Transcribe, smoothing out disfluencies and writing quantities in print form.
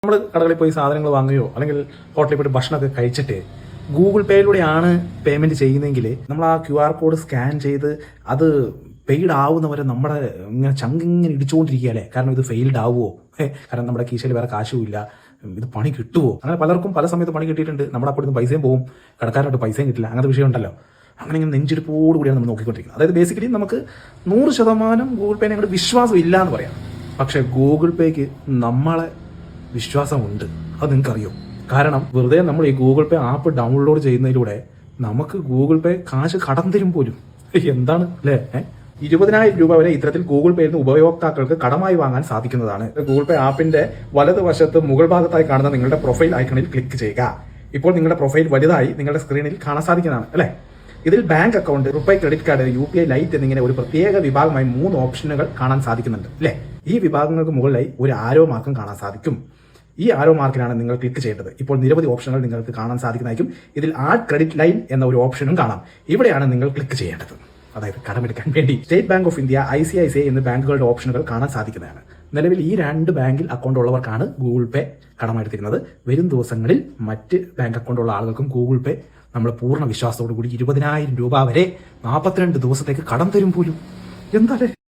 നമ്മൾ കടകളിൽ പോയി സാധനങ്ങൾ വാങ്ങുകയോ അല്ലെങ്കിൽ ഹോട്ടലിൽ പോയിട്ട് ഭക്ഷണമൊക്കെ കഴിച്ചിട്ട് ഗൂഗിൾ പേയിലൂടെയാണ് പേയ്മെന്റ് ചെയ്യുന്നതെങ്കിൽ നമ്മൾ ആ QR കോഡ് സ്കാൻ ചെയ്ത് അത് പെയ്ഡ് ആവുന്നവരെ നമ്മുടെ ഇങ്ങനെ ചങ്കിങ്ങനെ ഇടിച്ചുകൊണ്ടിരിക്കുകയല്ലേ. കാരണം ഇത് ഫെയിൽഡ് ആവുമോ, കാരണം നമ്മുടെ കീശയിൽ വേറെ കാശുമില്ല, ഇത് പണി കിട്ടുമോ. അങ്ങനെ പലർക്കും പല സമയത്ത് പണി കിട്ടിയിട്ടുണ്ട്. നമ്മുടെ അപ്പോൾ നിന്ന് പൈസയും പോവും, കടക്കാരോട്ട് പൈസയും കിട്ടില്ല, അങ്ങനത്തെ വിഷയം ഉണ്ടല്ലോ. അങ്ങനെ ഇങ്ങനെ നെഞ്ചിരിപ്പോട് കൂടിയാണ് നമ്മൾ നോക്കിക്കൊണ്ടിരിക്കുന്നത്. അതായത് ബേസിക്കലി നമുക്ക് 100% ഗൂഗിൾ പേനെ അങ്ങോട്ട് വിശ്വാസം ഇല്ല എന്ന് പറയാം. പക്ഷെ ഗൂഗിൾ പേക്ക് നമ്മളെ വിശ്വാസമുണ്ട്. അത് നിങ്ങൾക്കറിയോ? കാരണം വെറുതെ നമ്മൾ ഈ ഗൂഗിൾ പേ ആപ്പ് ഡൗൺലോഡ് ചെയ്യുന്നതിലൂടെ നമുക്ക് ഗൂഗിൾ പേ കാശ് കടം തരും പോലും. എന്താണ് അല്ലേ? 20,000 രൂപ വരെ ഇത്തരത്തിൽ ഗൂഗിൾ പേയിൽ നിന്ന് ഉപയോക്താക്കൾക്ക് കടമായി വാങ്ങാൻ സാധിക്കുന്നതാണ്. ഗൂഗിൾ പേ ആപ്പിന്റെ വലതുവശത്ത് മുകൾ ഭാഗത്തായി കാണുന്ന നിങ്ങളുടെ പ്രൊഫൈൽ ഐക്കണിൽ ക്ലിക്ക് ചെയ്യുക. ഇപ്പോൾ നിങ്ങളുടെ പ്രൊഫൈൽ വലുതായി നിങ്ങളുടെ സ്ക്രീനിൽ കാണാൻ സാധിക്കുന്നതാണ് അല്ലേ. ഇതിൽ bank account, RuPay credit card, UPI light എന്നിങ്ങനെ ഒരു പ്രത്യേക വിഭാഗമായി 3 ഓപ്ഷനുകൾ കാണാൻ സാധിക്കുന്നുണ്ട് അല്ലേ. ഈ വിഭാഗങ്ങൾക്ക് മുകളിലായി ഒരു ആരോ മാർക്കും കാണാൻ സാധിക്കും. ഈ ആരോ മാർക്കിലാണ് നിങ്ങൾ ക്ലിക്ക് ചെയ്യേണ്ടത്. ഇപ്പോൾ നിരവധി ഓപ്ഷനുകൾ നിങ്ങൾക്ക് കാണാൻ സാധിക്കുന്നതായിരിക്കും. ഇതിൽ ആഡ് ക്രെഡിറ്റ് ലൈൻ എന്ന ഒരു ഓപ്ഷനും കാണാം. ഇവിടെയാണ് നിങ്ങൾ ക്ലിക്ക് ചെയ്യേണ്ടത്. അതായത് കടമെടുക്കാൻ വേണ്ടി state bank of India, ICICI എന്നീ ബാങ്കുകളുടെ ഓപ്ഷനുകൾ കാണാൻ സാധിക്കുന്നതാണ്. നിലവിൽ ഈ 2 ബാങ്കിൽ അക്കൗണ്ട് ഉള്ളവർക്കാണ് ഗൂഗിൾ പേ കടമെടുത്തിരുന്നത്. വരും ദിവസങ്ങളിൽ മറ്റ് ബാങ്ക് അക്കൗണ്ട് ഉള്ള ആളുകൾക്കും ഗൂഗിൾ പേ നമ്മൾ പൂർണ്ണ വിശ്വാസത്തോടു കൂടി 20,000 രൂപ വരെ 42 ദിവസത്തേക്ക് കടം തരും പോലും. എന്താ